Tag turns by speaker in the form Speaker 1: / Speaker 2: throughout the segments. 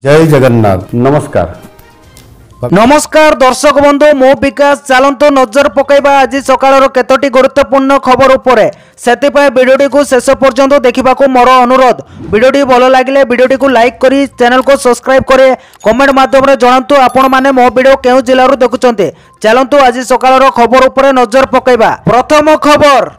Speaker 1: जय जगन्नाथ। नमस्कार
Speaker 2: नमस्कार दर्शक बंधु मो विकास चलतु नजर पकईबा आज सकाळ केतोटी गुरुत्वपूर्ण खबर उपरे सेतिपाई वीडियोटी को शेष पर्यंत देखा मोर अनुरोध। वीडियोटी भल लगे वीडियोटी को लाइक करी चैनल को सब्सक्राइब करे कमेंट माध्यम जनातु आपण माने मो वीडियो केउ जिल्ला रु देखुचंते। चलतु आज सकाळ खबर उपरे नजर पकईबा। प्रथम खबर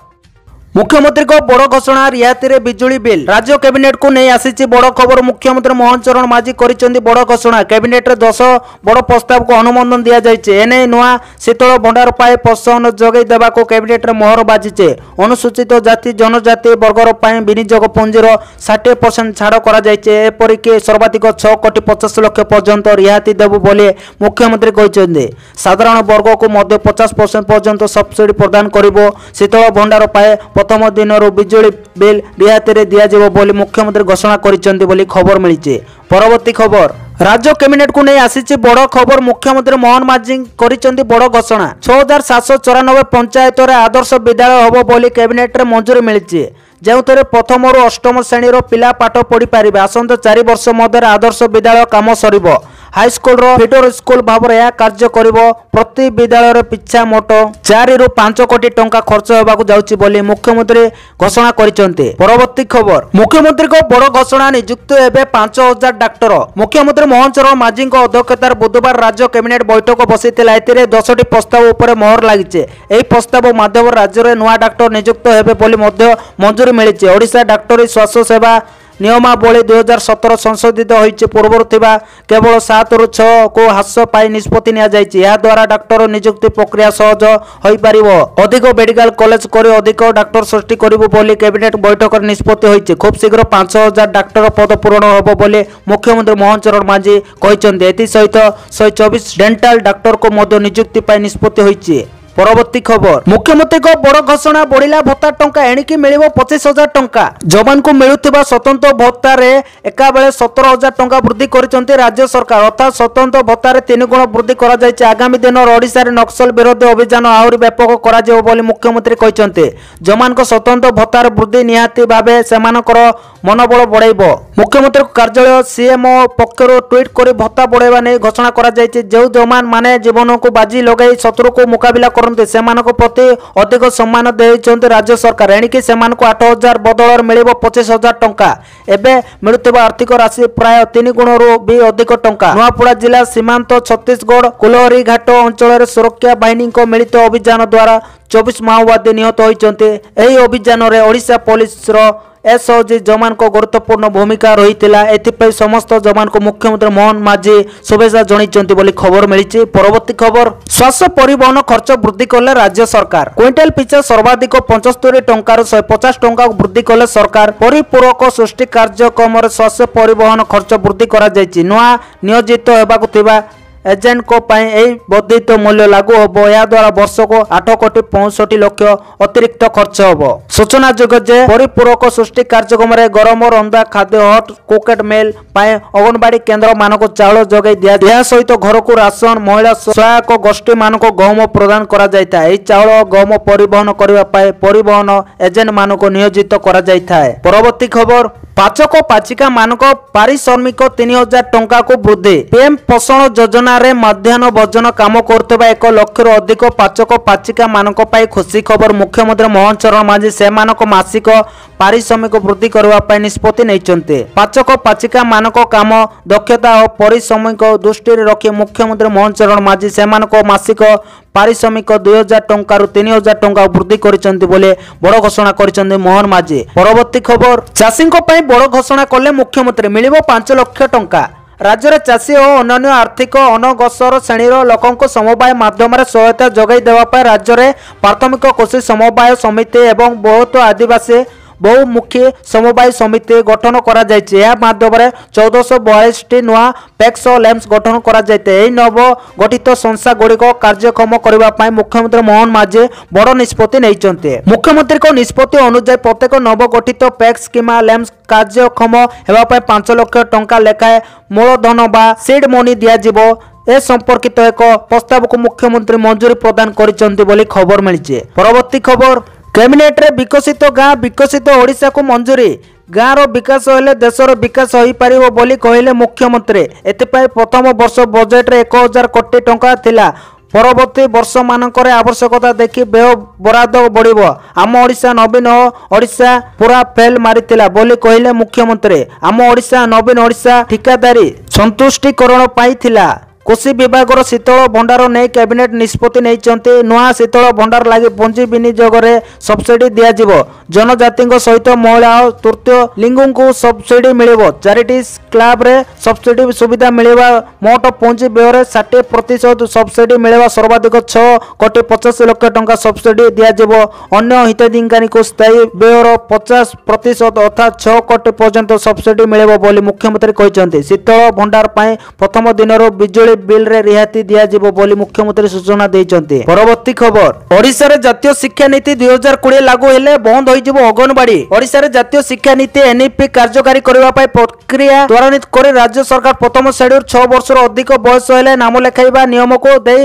Speaker 2: मुख्यमंत्री को बड़ घोषणा रियायती रे बिजुली बिल राज्य कैबिनेट को नहीं आसी बड़ खबर। मुख्यमंत्री मोहन चरण माझी करिसेंती बड़ घोषणा। कैबिनेट रे 10 बड़ प्रस्ताव को अनुमोदन दिया जायचे। एने नुआ शीतल भंडार पाए प्रोत्साहन जोगाई देबा को कैबिनेट रे मोहर बाजिचे। अनुसूचित जाति जनजाति वर्गर पाए विनियोग पुंजीर 60% छाड़ करा जायचे। एपरिक सर्वाधिक 6 कोटी 50 लाख पर्यंत रियायती देबु बोली मुख्यमंत्री कहिसेंती। साधारण वर्ग को मध्य 50% पर्यंत सब्सिडी प्रदान करिवो। शीतल भंडार पाए प्रथम दिन बिजुली बिल रियायती रे दिया जेबो बोली मुख्यमंत्री घोषणा करिसेंती बोली खबर मिलिছে। परवर्ती खबर राज्य कैबिनेट को नहीं आसी बड़ खबर। मुख्यमंत्री मोहन माझी करिसेंती बड़ घोषणा। 6794 पंचायत रे आदर्श विद्यालय होबो बोली कैबिनेट रे मंजूरी मिलिছে। जेउतरे प्रथम रु अष्टम श्रेणी रो पिला पाठ पढ़ी पारिबे। आसंत 4 वर्ष मध्य आदर्श विद्यालय काम सरिबो। हाई स्कूल रो फीडर स्कूल भाव यह कार्य करिवो। प्रति विद्यालय पिछा मोट 4 रु 5 कोटी टंका खर्च होबाकू जाउची बोली मुख्यमंत्री घोषणा करिसेंती। परवर्ती खबर मुख्यमंत्री को बड़ घोषणा नियुक्त हेबे 5000 डाक्टर। मुख्यमंत्री मोहन चरण माझी अध्यक्षतार बुधवार राज्य कैबिनेट बैठक बसिथिला। एथिरे 10टी प्रस्ताव उपरे मोहर लागिছে। एही प्रस्ताव माध्यम राज्य रे नुआ डाक्टर नियुक्त हेबे बोली मध्य मंजूरी मिलिছে। ओडिशा डॉक्टरी स्वास्थ्य सेवा नियमावली 2017 संशोधित होइছে। पूर्व केवल 7 रु 6 को ह्रास पाई निष्पत्ति निया जायछि। या द्वारा डाक्टर नियुक्ति प्रक्रिया सहज होई परिबो। अधिक मेडिकल कॉलेज करे अधिक डाक्टर सृष्टि करिवो बोली कैबिनेट बैठक निष्पत्ति होइছে। खूब शीघ्र 5000 डाक्टर पद पूरण होबो बोली मुख्यमंत्री मोहन चरण माझी कहिसेंती। एथि सहित 124 डेंटल डाक्टर को मध्य नियुक्ति पाई निष्पत्ति होइছে। परवर्ती खबर मुख्यमंत्री को बड़ घोषणा। बढ़िला भत्ता टंका एणिकी मिलिबो 25,000 टंका। जवान को मिलुथिबा स्वतंत्र भत्ता रे एका बेले 17,000 टंका वृद्धि करिसेंती राज्य सरकार। अर्थात स्वतंत्र भत्ता रे 3 गुण वृद्धि करा जायछि। आगामी दिन ओडिशा रे नक्सल विरोधी अभियान आहुरी व्यापक करा जेबो बोली मुख्यमंत्री कहिसेंती। जवान को स्वतंत्र भत्ता रे वृद्धि निहाती भाबे सेमानकर मनोबल बढ़ाइबो। मुख्यमंत्री कार्यालय सीएमओ पक्षरु ट्वीट करी भत्ता बढ़ाइबा नै घोषणा करा जायछि। जो जवान माने जीवन को बाजी लगाई शत्रु को मुकाबिला सेमानको प्रति अधिक सम्मान देइछन्ते राज्य सरकार। एणिकी सेमानको 8,000 बदल मिलिबो 25,000 टंका। एबे मिलुथिबा आर्थिक राशि प्राय 3 गुण रु भी अधिक टंका। नुआपड़ा जिला सीमांत छत्तीसगढ़ कुलहरी घाट अंचल सुरक्षा बाहिनी को मिलित अभियान द्वारा 24 माओवादी निहत होइछन्ते। एही अभियान रे ओडिशा पुलिस रो एसओजी जवान को गुरुत्वपूर्ण भूमिका रही। एथिपाई समस्त जवान को मुख्यमंत्री मोहन माझी शुभेच्छा जणाइछन्ति बोली खबर मिलिছে। परवर्ती खबर स्वास्थ्य परिवहन खर्च वृद्धि कले राज्य सरकार। क्विंटाल पिछा सर्वाधिक 75 टंकार 150 टंका वृद्धि कले सरकार। परिपूरक सृष्टि कार्यक्रम स्वास्थ्य परिवहन खर्च वृद्धि करा जायछि। नुआ नियोजित हेबाकु थिबा एजेंट को वर्धित मूल्य लागू होबो। या द्वारा वर्ष को 8 कोटी 65 लाख अतिरिक्त खर्च होबो। सूचना जोग्य जे परिपूरक सृष्टि कार्यक्रम रे गरम रंधा खाद्य हट कुकेट मेल पाए अंगनवाड़ी केन्द्र मानक चाउल जोगाई दिया सहित घर को राशन महिला सहायक गोष्ठी मानक गहम प्रदान करा जायता। एही चाउल गहम परिवहन करबा पाए परिवहन एजेंट मानक नियोजित करा जायथाय। परवर्ती खबर पाचक पाचिका मानक पारिश्रमिक 3000 टंका को वृद्धि। पीएम पोषण योजना रे मध्याह्न भोजन काम करतबा 1 लाख रु अधिक पाचक पाचिका मानक पाई खुशी खबर। मुख्यमंत्री मोहन चरण माझी से मानक मासिक पारिश्रमिक वृद्धि करबा पाई निष्पत्ति नैचन्ते। पाचक पाचिका मानक काम दक्षता और परिश्रमिक दृष्टि रखी मुख्यमंत्री मोहन चरण माझी से मानक मासिक पारिश्रमिक 2000 टंका रु 3000 टंका वृद्धि करिसेंती बोले बड़ घोषणा करिसेंती मोहन माझी। परवर्ती खबर चाषी बड़ घोषणा कले मुख्यमंत्री मिलिबो 5 लाख टंका। राज्य में चाषी और अन्य आर्थिक अनग्रसर श्रेणीर लोकों समवाय माध्यम सहायता जोगाई देवाई राज्य में प्राथमिक कृषि समवाय समिति एवं बहुत आदिवासी बहुमुखी समवाय समिति गठन करा जायछि। या माध्यम 1442 टी नुआ पैक्स लैम्स गठन करा जायते। एही नव गठित संस्था गुड़िक कार्यक्षम करबा पई मुख्यमंत्री मोहन माझी बड़ निष्पत्ति नैचन्ते। मुख्यमंत्री को निष्पत्ति अनुसार प्रत्येक नव गठित पैक्स किमा लैम्स कार्यक्षम हेबा पई 5 लाख टंका लेखाए मूलधन बा सीड मनी दिया जिवो। ए संपर्कित एक प्रस्ताव को मुख्यमंत्री मंजूरी प्रदान करिसेंती बोली खबर मिलिছে। परवर्ती खबर कैबिनेट रे विकसित गाँ विकसित ओडिशा को मंजूरी। ଗାଁର ବିକାଶ ହେଲେ ଦେଶର ବିକାଶ ହୋଇପାରିବ ବୋଲି କହିଲେ ମୁଖ୍ୟମନ୍ତ୍ରୀ। ଏଥିପାଇଁ ପ୍ରଥମ ବର୍ଷ ବଜେଟରେ 1000 କୋଟି ଟଙ୍କା ଥିଲା। ପରବର୍ତ୍ତୀ ବର୍ଷମାନଙ୍କରେ ଆବଶ୍ୟକତା ଦେଖି ବ୍ୟୟ ବରାଦ ବଢ଼ିବ। ଆମ ଓଡ଼ିଶା ନବୀନ ଓଡ଼ିଶା ପୁରା ଫେଲ୍ ମାରିଥିଲା ବୋଲି କହିଲେ ମୁଖ୍ୟମନ୍ତ୍ରୀ। ଆମ ଓଡ଼ିଶା ନବୀନ ଓଡ଼ିଶା ଠିକାଦାରୀ ସନ୍ତୁଷ୍ଟିକରଣ ପାଇଁ ଥିଲା। କୃଷି ବିଭାଗର ଶୀତଳ ଭଣ୍ଡାର ନେଇ କ୍ୟାବିନେଟ୍ ନିଷ୍ପତ୍ତି ନେଇଛନ୍ତି। ନୂଆ ଶୀତଳ ଭଣ୍ଡାର ଲାଗି ପୁଞ୍ଜି ବିନିଯୋଗରେ ସବସିଡି ଦିଆଯିବ। ଜନଜାତିଙ୍କ ସହିତ ମହିଳା ଓ ତୃତୀୟ ଲିଙ୍ଗଙ୍କୁ ସବସିଡି ମିଳିବ। ଚାରିଟି କ୍ଲବରେ ସବସିଡି ସୁବିଧା ମିଳିବା। ମୋଟ ପୁଞ୍ଜି ବ୍ୟୟରେ 60% ସବସିଡି ମିଳିବା। ସର୍ବାଧିକ 6,50,00,000 ଟଙ୍କା ସବସିଡି ଦିଆଯିବ। ଅନ୍ୟ ହିତାଧିକାରୀଙ୍କୁ ସ୍ଥାୟୀ ବ୍ୟୟର 50% ଅର୍ଥାତ୍ 6 କୋଟି ପର୍ଯ୍ୟନ୍ତ ସବସିଡି ମିଳିବ ବୋଲି ମୁଖ୍ୟମନ୍ତ୍ରୀ କହିଛନ୍ତି। ଶୀତଳ ଭଣ୍ଡାର ପାଇଁ ପ୍ରଥମ ଦିନରୁ ବିଜୁଳି ବିଲ୍ରେ ରିହାତି ଦିଆଯିବ ବୋଲି ମୁଖ୍ୟମନ୍ତ୍ରୀ ସୂଚନା ଦେଇଛନ୍ତି। ପରବର୍ତ୍ତୀ ଖବର, ଓଡ଼ିଶାରେ ଜାତୀୟ ଶିକ୍ଷାନୀତି 2020 ଲାଗୁ ହେଲେ ବନ୍ଦ ହୋଇଯିବ ଅଙ୍ଗନବାଡି। ଓଡ଼ିଶାରେ ଜାତୀୟ ଶିକ୍ଷାନୀତି ଏନ୍ଇପି କାର୍ଯ୍ୟକାରୀ କରିବା ପାଇଁ ପ୍ରକ୍ରିୟା ତ୍ୱରାନ୍ୱିତ କରି ରାଜ୍ୟ ସରକାର ପ୍ରଥମ ଶ୍ରେଣୀରୁ 6 ବର୍ଷରୁ ଅଧିକ ବୟସ ହେଲେ ନାମ ଲେଖାଇବା ନିୟମକୁ ଦେଇ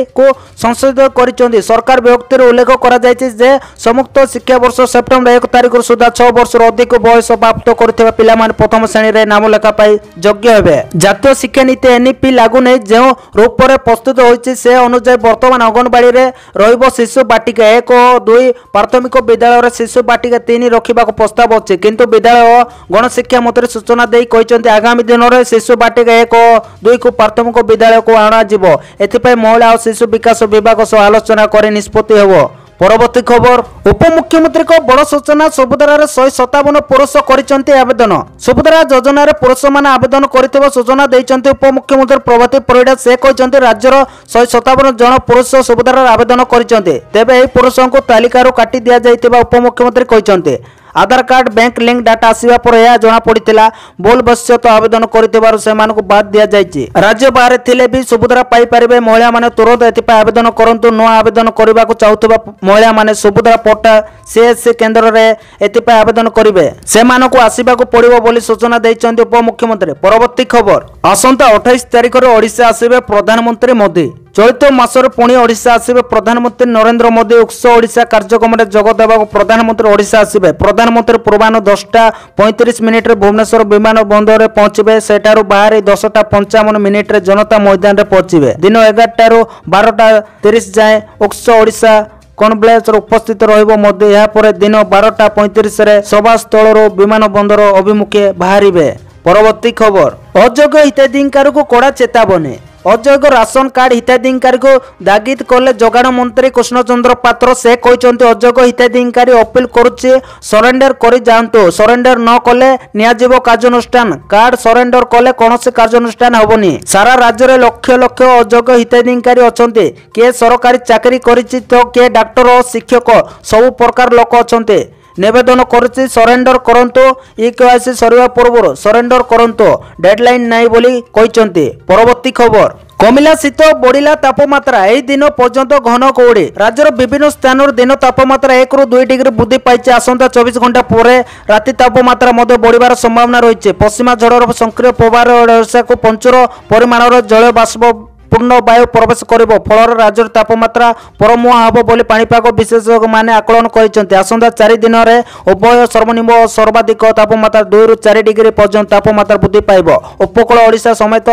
Speaker 2: ସଂଶୋଧିତ କରିଛନ୍ତି। ସରକାର ବିଜ୍ଞପ୍ତିରେ ଉଲ୍ଲେଖ କରାଯାଇଛି ଯେ ସମ୍ମୁକ୍ତ ଶିକ୍ଷାବର୍ଷ ସେପ୍ଟେମ୍ବର 1 ତାରିଖ ସୁଦ୍ଧା 6 ବର୍ଷରୁ ଅଧିକ ବୟସ ପ୍ରାପ୍ତ କରୁଥିବା ପିଲାମାନେ ପ୍ରଥମ ଶ୍ରେଣୀରେ ନାମ ଲେଖା ପାଇଁ ଯୋଗ୍ୟ ହେବେ। ଜାତୀୟ ଶିକ୍ଷାନୀତି ଏନ୍ଇପି ଲାଗୁ ନେଇ ଯେଉଁ ରୂପରେ ପ୍ରସ୍ତୁତ ହୋଇଛି ସେ ଅନୁଯାୟୀ ବର୍ତ୍ତମାନ ଅଙ୍ଗନବାଡିରେ ରହିବ ଶିଶୁ ବାଟିକା 1 ଓ 2, ପ୍ରାଥମିକ ବିଦ୍ୟାଳୟରେ ଶିଶୁ ବାଟିକା 3 ରଖିବାକୁ ପ୍ରସ୍ତାବ ଅଛି। କିନ୍ତୁ ବିଦ୍ୟାଳୟ ଓ ଗଣଶିକ୍ଷା ମନ୍ତ୍ରୀ ସୂଚନା ଦେଇ କହିଛନ୍ତି ଆଗାମୀ ଦିନରେ ଶିଶୁ ବାଟିକା 1 ଓ 2କୁ ପ୍ରାଥମିକ ବିଦ୍ୟାଳୟକୁ ଅଣାଯିବ। ଏଥିପାଇଁ ମହିଳା ଓ ଶିଶୁ ବିକାଶ ବିଭାଗ ସହ ଆଲୋଚନା କରି ନିଷ୍ପତ୍ତି ହେବ। ପରବର୍ତ୍ତୀ ଖବର, ଉପମୁଖ୍ୟମନ୍ତ୍ରୀଙ୍କ ବଡ଼ ସୂଚନା। ସୁଭଦ୍ରାରେ 157 ପୁରୁଷ କରିଛନ୍ତି ଆବେଦନ। ସୁଭଦ୍ରା ଯୋଜନାରେ ପୁରୁଷମାନେ ଆବେଦନ କରିଥିବା ସୂଚନା ଦେଇଛନ୍ତି ଉପମୁଖ୍ୟମନ୍ତ୍ରୀ ପ୍ରଭାତୀ ପରିଡ଼ା। ସେ କହିଛନ୍ତି ରାଜ୍ୟର 157 ଜଣ ପୁରୁଷ ସୁଭଦ୍ରାର ଆବେଦନ କରିଛନ୍ତି। ତେବେ ଏହି ପୁରୁଷଙ୍କୁ ତାଲିକାରୁ କାଟି ଦିଆଯାଇଥିବା ଉପମୁଖ୍ୟମନ୍ତ୍ରୀ କହିଛନ୍ତି। आधार कार्ड बैंक लिंक डाटा आसिबा पर यह जना पड़िथिला। बोल बश्यत आवेदन करथिबारु सेमानकु बाद दिया जायछि। राज्य बाहर थिले भी सुभद्रा पाई परिबे महिला माने तुरंत एथिपा आवेदन करंतु। नुआ आवेदन करबाकु चाहुथिबा महिला माने सुभद्रा पोर्टल सीएससी केंद्र रे एथिपा आवेदन करिवे। सेमानकु आसिबाकु पड़िबो बोली सूचना दैछन्ति उपमुख्यमंत्री। परवर्ती खबर, आसंता 28 तारिख रे ओडिशा आसिबे प्रधानमंत्री मोदी। चलित मासर पुणी ओडिशा आसिबे प्रधानमंत्री नरेंद्र मोदी। उक्स ओडिशा कार्यक्रम में जोग देवाक प्रधानमंत्री ओडिशा आसिबे। प्रधानमंत्री पूर्वाह्न 10:35 रे भुवनेश्वर विमान बंदर रे पहुंचबे। सेठारु बाहर 10:55 रे जनता मैदान रे पहुंचबे। दिन 11 12:30 जाए उक्स ओडिशा कॉन्फ्रेंस उपस्थित रहिबो मोदी। या परे दिन 12:35 रे सभास्थल विमान बंदर अभिमुखे बाहरिबे। परवर्ती खबर, अयोग्य हिताधिकारी को कड़ा चेतावनी। अयोग्य राशन कार्ड हिताधिकारी को दागिद कले जोगाण मंत्री कृष्णचंद्र पात्र। से कहते अयोग्य हिताधिकारी अपील करुच्ची सरेंडर कर जातु। सरेंडर न कले नियाजिबो कार्यानुष्ठान। कार्ड सरेंडर कले कौन कार्यानुष्ठान हेबनी। सारा राज्य में लक्ष लक्ष अयोग्य हिताधिकारी अछंती। किए सरकारी चाकरी करिछि तो किए डॉक्टर और शिक्षक सबु प्रकार लोक अछंती। निवेदन करुच्ची सरेंडर करंतु। इकेवाईसी सरिवा पूर्व सरेंडर करंतु। डेडलाइन नाही बोली कहिसंती। परवर्ती खबर, कमिला शीत बढ़िला तापमात्रा। एही दिन पर्यंत घन कुहुड़ी। राज्यर विभिन्न स्थान दिन तापमात्रा 1 ରୁ 2 डिग्री वृद्धि पाई। आसंता 24 घंटा पर राति तापमात्रा बढ़िबार संभावना रही। पश्चिमा झड़र सक्रिय प्रभाव को प्रचुर परिमाण जल बाष्प पूर्ण वायु प्रवेश करिबो। फल राज्यर तापमात्रा परमुआ हबो बोली पाणीपाग विशेषज्ञ माने आकलन करिसेंति। आसंता 4 दिन रे उभय सर्वनिम्न और सर्वाधिक तापमात्रा 2 ରୁ 4 डिग्री पर्यंत तापमात्रा वृद्धि पाइबो। उपकूल ओडिशा समेत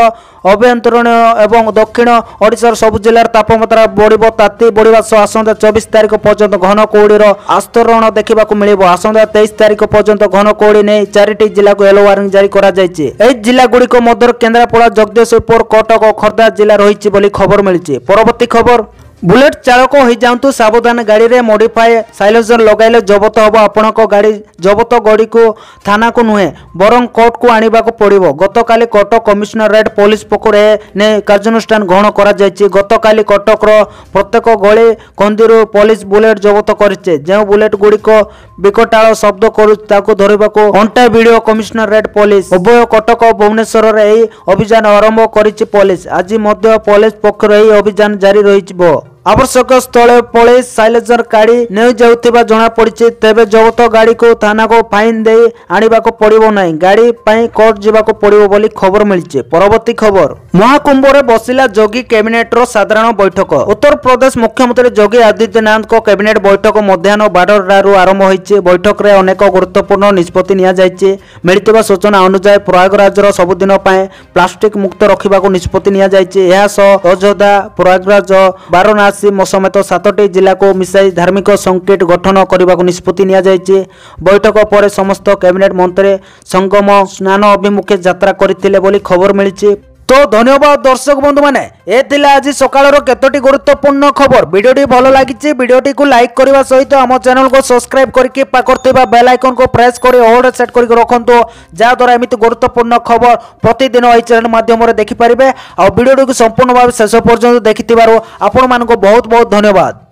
Speaker 2: अभ्यंतरीण एवं दक्षिण ओडिशार सब जिल्लार तापमात्रा बढ़िबो। ताती बढ़िबा सह आसंता 24 तारिख पर्यंत घन कुहुड़ीर आस्तरण देखिबाकू मिलिबो। आसंता 23 तारिख पर्यंत घन कुहुड़ी नै 4टी जिल्ला को येलो वार्निंग जारी करा जायछि। एही जिल्ला गुड़िक मध्य केन्द्रापड़ा, जगदीशपुर, कटक और खोर्धा जिल्ला रही बोली खबर मिली। परवर्ती खबर, बुलेट चालक हो जातु सावधान। गाड़ी रे मॉडिफाई साइलेंसर लगाइले जबत हबो। आपनक गाड़ी जबत गाड़ी को थाना को नुहे बरं कोर्ट को आनिबा को पड़िबो। गतकाली कटक कमिशनरेट पुलिस पकड़े ने कार्यानुष्ठान ग्रहण करा जायछि। गतकाली कटक रो प्रत्येक गली कंदीरु पुलिस बुलेट जबत करिছে। जे बुलेट गुडी को विकटाल शब्द करू ताको धरिबा को घंटा वीडियो कमिशनरेट पुलिस उभय कटक और भुवनेश्वर रे एही अभियान आरंभ करिछि पुलिस। आज मध्य पुलिस पक्षर एही अभियान जारी रहिबो। ଆବଶ୍ୟକ ସ୍ଥଳେ ପୋଲିସ ସାଇଲେନ୍ସର କାଢି ନେଇଯାଉଥିବା ଜଣାପଡ଼ିଛି। ତେବେ ଜବତ ଗାଡ଼ିକୁ ଥାନାକୁ ଫାଇନ ଦେଇ ଆଣିବାକୁ ପଡ଼ିବ ନାହିଁ, ଗାଡ଼ି ପାଇଁ କୋର୍ଟ ଯିବାକୁ ପଡ଼ିବ ବୋଲି ଖବର ମିଳିଛି। ପରବର୍ତ୍ତୀ ଖବର, ମହାକୁମ୍ଭରେ ବସିଲା ଯୋଗୀ କ୍ୟାବିନେଟର ସାଧାରଣ ବୈଠକ। ଉତ୍ତରପ୍ରଦେଶ ମୁଖ୍ୟମନ୍ତ୍ରୀ ଯୋଗୀ ଆଦିତ୍ୟନାଥଙ୍କ କ୍ୟାବିନେଟ ବୈଠକ ମଧ୍ୟାହ୍ନ 12ଟାରୁ ଆରମ୍ଭ ହୋଇଛି। ବୈଠକରେ ଅନେକ ଗୁରୁତ୍ୱପୂର୍ଣ୍ଣ ନିଷ୍ପତ୍ତି ନିଆଯାଇଛି। ମିଳିଥିବା ସୂଚନା ଅନୁଯାୟୀ ପ୍ରୟାଗରାଜର ସବୁଦିନ ପାଇଁ ପ୍ଲାଷ୍ଟିକ ମୁକ୍ତ ରଖିବାକୁ ନିଷ୍ପତ୍ତି ନିଆଯାଇଛି। ଏହା ସହ ଅଯୋଧ୍ୟା, ପ୍ରୟାଗରାଜ, ବାରାଣସୀ ସମେତ 7ଟି ଜିଲ୍ଲାକୁ ମିଶାଇ ଧାର୍ମିକ ସର୍କିଟ ଗଠନ କରିବାକୁ ନିଷ୍ପତ୍ତି ନିଆଯାଇଛି। ବୈଠକ ପରେ ସମସ୍ତ କ୍ୟାବିନେଟ ମନ୍ତ୍ରୀ ସଙ୍ଗମ ସ୍ନାନ ଅଭିମୁଖେ ଯାତ୍ରା କରିଥିଲେ ବୋଲି ଖବର ମିଳିଛି। तो धन्यवाद दर्शक बंधु मैंने ये आज सकाळ केतोटी गुरुत्वपूर्ण खबर। वीडियोटी भल लगी वीडियोटी को लाइक करने सहित आम चैनल को सब्सक्राइब करके पाखर बेल आइकन को प्रेस कर ऑल सेट कर रखु जहाँद्वारा एमती गुरुत्वपूर्ण खबर प्रतिदिन यही चैनल माध्यम देखिपारे। आ वीडियोटी को संपूर्ण भाव शेष पर्यंत देखि आपण मानक बहुत बहुत धन्यवाद।